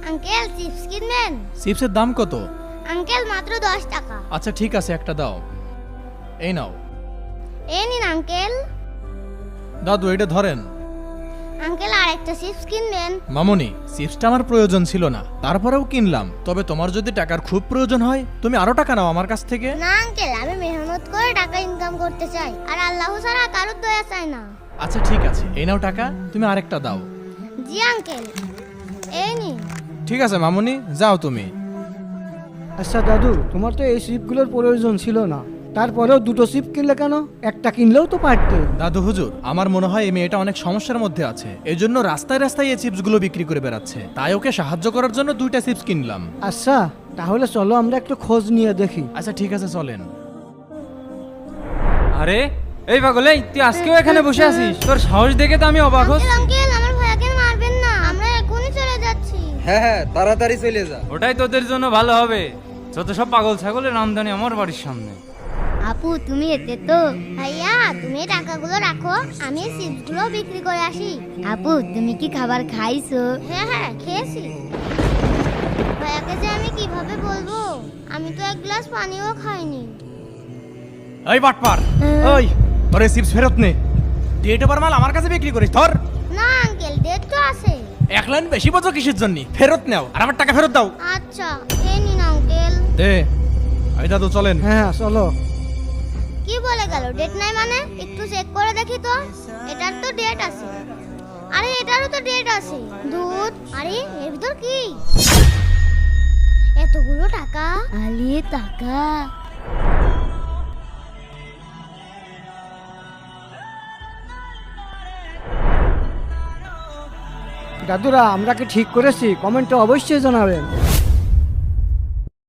Uncle chips কিনবেন? চিপসের দাম কত? আঙ্কেল মাত্র 10 টাকা। আচ্ছা ঠিক আছে, একটা দাও। এই নাও। এই নিন আঙ্কেল। দাদু এটা ধরেন। আঙ্কেল আরেকটা চিপস কিনবেন? মামুনি, চিপসটা আমার প্রয়োজন ছিল না, তারপরেও কিনলাম। তবে তোমার যদি টাকার খুব প্রয়োজন হয় তুমি আরো টাকা নাও আমার কাছ থেকে। না আঙ্কেল, আমি মেহনত করে টাকা ইনকাম করতে চাই, আর আল্লাহ ছাড়া কারোর দয়া চাই না। আচ্ছা ঠিক আছে, এই নাও টাকা, তুমি আরেকটা দাও। জি আঙ্কেল, এই নিন। ঠিক আছে মামুনি, যাও তুমি। আচ্ছা দাদু, তোমার তো এই সিপগুলোর প্রয়োজন ছিল না, তারপরেও দুটো সিপ কিনলে কেন? একটা কিনলেও তো পারতে। দাদু হুজুর, আমার মনে হয় এই মেয়েটা অনেক সমস্যার মধ্যে আছে, এই জন্য রাস্তায় রাস্তায় এই চিপসগুলো বিক্রি করে বেড়াচ্ছে, তাই ওকে সাহায্য করার জন্য 2টা চিপস কিনলাম। আচ্ছা তাহলে চলো আমরা একটু খোঁজ নিয়ে দেখি। আচ্ছা ঠিক আছে, চলেন। আরে এই পাগল, এই তুই আজকেও এখানে বসে আছিস? তোর সাহস দেখে তো আমি অবাক হচ্ছি। আঙ্কেল আমার ভাইয়াকে মারবেন না, আমরা এখনই চলে যাচ্ছি। হ্যাঁ তাড়াতাড়ি চলে যা। ওটাই তোদের জন্য ভালো হবে। যত সব পাগল ছাগলের আমদানি আমার বাড়ির সামনে। আপু তুমি এতে তো। ভাইয়া তুমি এই টাকাগুলো রাখো, আমি এই চিপসগুলো বিক্রি করে আসি। আপু তুমি কি খাবার খাইছো? হ্যাঁ হ্যাঁ খেয়েছি। ভাইয়াকে যে আমি কিভাবে বলবো, আমি তো 1 গ্লাস পানিও খাইনি। এই বাটপার, ওই তোর এই চিপস ফেরত নে। ডেট ওভার মাল আমার কাছে বিক্রি করিস? ধর। না আঙ্কেল, ডেট তো আছে। 1 লাইন বেশি বলছো কিসের জন্য? ফেরত নাও আর আমার টাকা ফেরত দাও। আচ্ছা এই নিন আঙ্কেল। দে। এই দাদু চলেন। হ্যাঁ চলো। কি বলে গেল ডেট নাই মানে? একটু চেক করে দেখি তো। এটার তো ডেট আছে। আরে এটারও তো ডেট আছে। দুধ। আরে এর ভিতর কি? এতগুলো টাকা? আলিয়ে টাকা। দাদুরা আমরা কি ঠিক করেছি? কমেন্টে অবশ্যই জানাবেন।